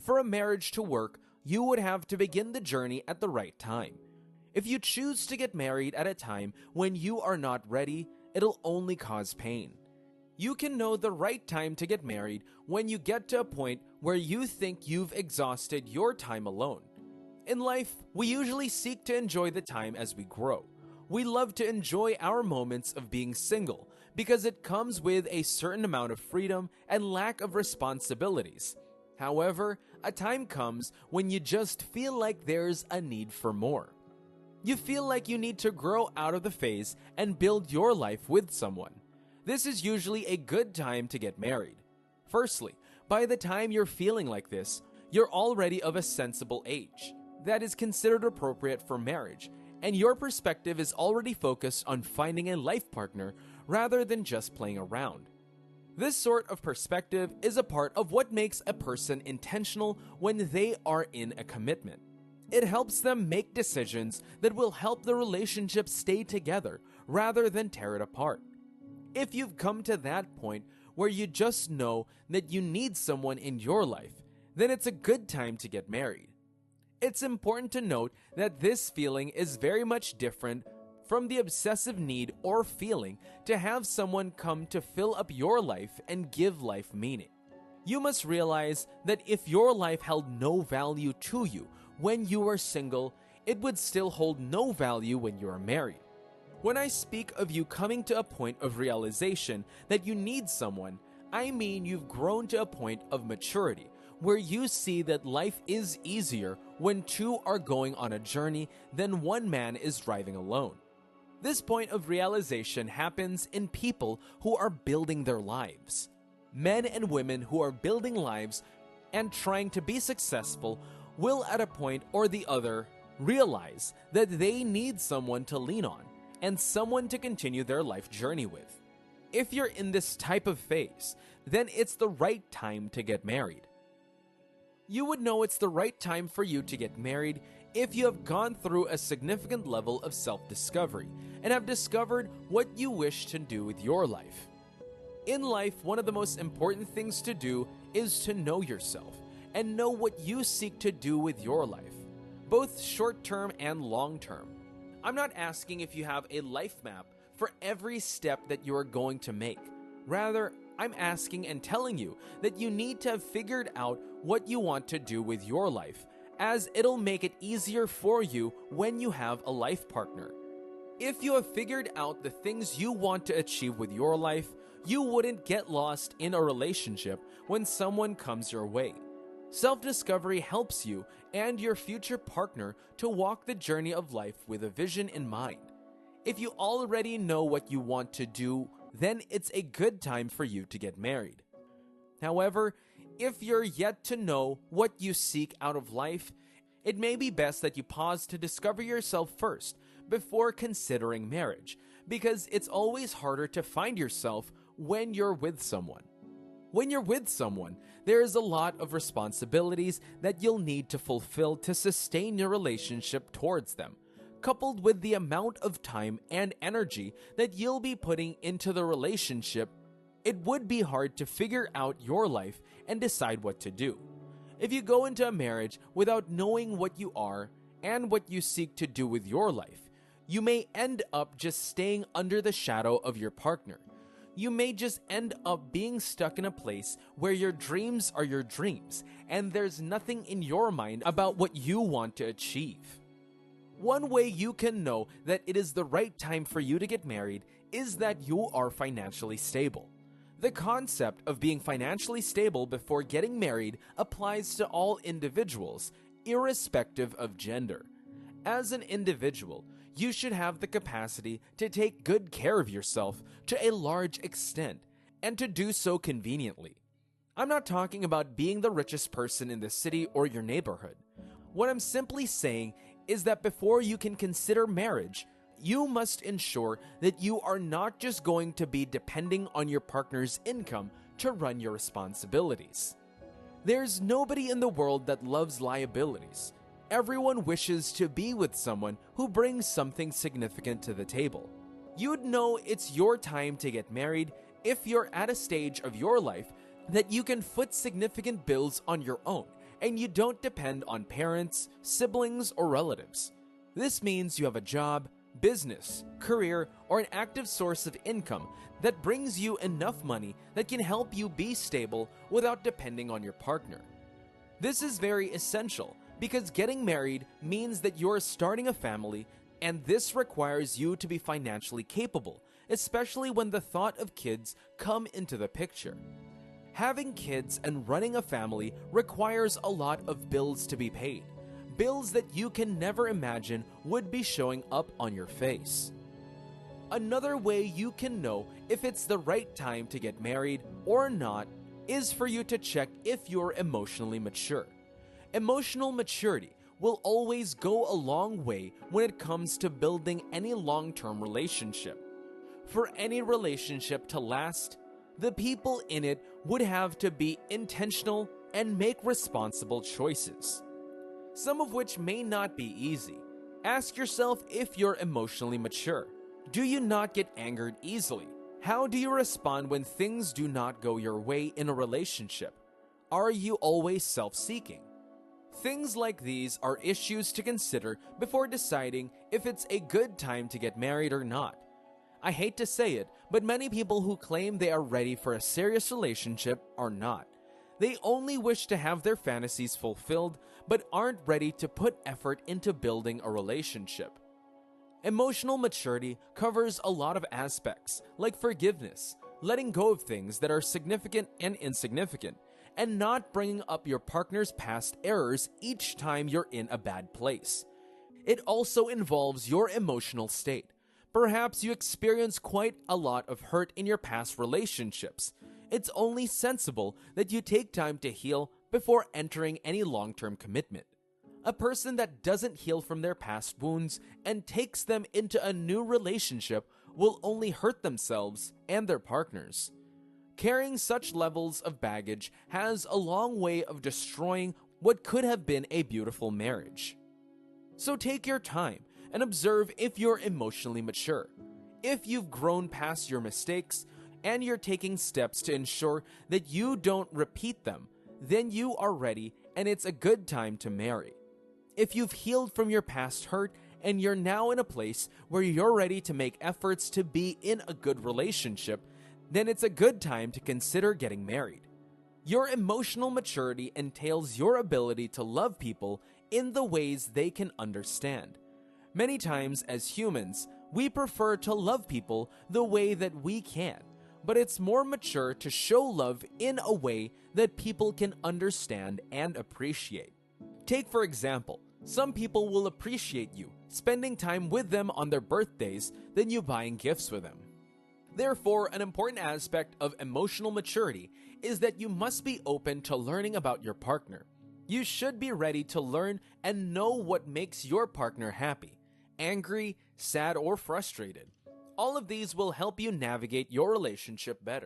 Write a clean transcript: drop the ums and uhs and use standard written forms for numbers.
For a marriage to work, you would have to begin the journey at the right time. If you choose to get married at a time when you are not ready, it'll only cause pain. You can know the right time to get married when you get to a point where you think you've exhausted your time alone. In life, we usually seek to enjoy the time as we grow. We love to enjoy our moments of being single because it comes with a certain amount of freedom and lack of responsibilities. However, a time comes when you just feel like there's a need for more. You feel like you need to grow out of the phase and build your life with someone. This is usually a good time to get married. Firstly, by the time you're feeling like this, you're already of a sensible age that is considered appropriate for marriage, and your perspective is already focused on finding a life partner rather than just playing around. This sort of perspective is a part of what makes a person intentional when they are in a commitment. It helps them make decisions that will help the relationship stay together rather than tear it apart. If you've come to that point where you just know that you need someone in your life, then it's a good time to get married. It's important to note that this feeling is very much different from the obsessive need or feeling to have someone come to fill up your life and give life meaning. You must realize that if your life held no value to you when you were single, it would still hold no value when you are married. When I speak of you coming to a point of realization that you need someone, I mean you've grown to a point of maturity where you see that life is easier when two are going on a journey than one man is driving alone. This point of realization happens in people who are building their lives. Men and women who are building lives and trying to be successful will at a point or the other realize that they need someone to lean on and someone to continue their life journey with. If you're in this type of phase, then it's the right time to get married. You would know it's the right time for you to get married if you have gone through a significant level of self-discovery and have discovered what you wish to do with your life. In life, one of the most important things to do is to know yourself and know what you seek to do with your life, both short-term and long-term. I'm not asking if you have a life map for every step that you are going to make. Rather, I'm asking and telling you that you need to have figured out what you want to do with your life, as it'll make it easier for you when you have a life partner. If you have figured out the things you want to achieve with your life, you wouldn't get lost in a relationship when someone comes your way. Self-discovery helps you and your future partner to walk the journey of life with a vision in mind. If you already know what you want to do, then it's a good time for you to get married. However, if you're yet to know what you seek out of life, it may be best that you pause to discover yourself first before considering marriage, because it's always harder to find yourself when you're with someone. When you're with someone, there is a lot of responsibilities that you'll need to fulfill to sustain your relationship towards them. Coupled with the amount of time and energy that you'll be putting into the relationship, it would be hard to figure out your life and decide what to do. If you go into a marriage without knowing what you are and what you seek to do with your life, you may end up just staying under the shadow of your partner. You may just end up being stuck in a place where your dreams are your dreams and there's nothing in your mind about what you want to achieve. One way you can know that it is the right time for you to get married is that you are financially stable. The concept of being financially stable before getting married applies to all individuals, irrespective of gender. As an individual, you should have the capacity to take good care of yourself to a large extent, and to do so conveniently. I'm not talking about being the richest person in the city or your neighborhood. What I'm simply saying is that before you can consider marriage, you must ensure that you are not just going to be depending on your partner's income to run your responsibilities. There's nobody in the world that loves liabilities. Everyone wishes to be with someone who brings something significant to the table. You'd know it's your time to get married if you're at a stage of your life that you can foot significant bills on your own and you don't depend on parents, siblings, or relatives. This means you have a job, business, career, or an active source of income that brings you enough money that can help you be stable without depending on your partner. This is very essential because getting married means that you're starting a family, and this requires you to be financially capable, especially when the thought of kids come into the picture. Having kids and running a family requires a lot of bills to be paid. Bills that you can never imagine would be showing up on your face. Another way you can know if it's the right time to get married or not is for you to check if you're emotionally mature. Emotional maturity will always go a long way when it comes to building any long-term relationship. For any relationship to last, the people in it would have to be intentional and make responsible choices, some of which may not be easy. Ask yourself if you're emotionally mature. Do you not get angered easily? How do you respond when things do not go your way in a relationship? Are you always self-seeking? Things like these are issues to consider before deciding if it's a good time to get married or not. I hate to say it, but many people who claim they are ready for a serious relationship are not. They only wish to have their fantasies fulfilled, but aren't ready to put effort into building a relationship. Emotional maturity covers a lot of aspects, like forgiveness, letting go of things that are significant and insignificant, and not bringing up your partner's past errors each time you're in a bad place. It also involves your emotional state. Perhaps you experience quite a lot of hurt in your past relationships. It's only sensible that you take time to heal before entering any long-term commitment. A person that doesn't heal from their past wounds and takes them into a new relationship will only hurt themselves and their partners. Carrying such levels of baggage has a long way of destroying what could have been a beautiful marriage. So take your time and observe if you're emotionally mature. If you've grown past your mistakes and you're taking steps to ensure that you don't repeat them, then you are ready and it's a good time to marry. If you've healed from your past hurt and you're now in a place where you're ready to make efforts to be in a good relationship, then it's a good time to consider getting married. Your emotional maturity entails your ability to love people in the ways they can understand. Many times as humans, we prefer to love people the way that we can, but it's more mature to show love in a way that people can understand and appreciate. Take for example, some people will appreciate you spending time with them on their birthdays than you buying gifts with them. Therefore, an important aspect of emotional maturity is that you must be open to learning about your partner. You should be ready to learn and know what makes your partner happy, angry, sad, or frustrated. All of these will help you navigate your relationship better.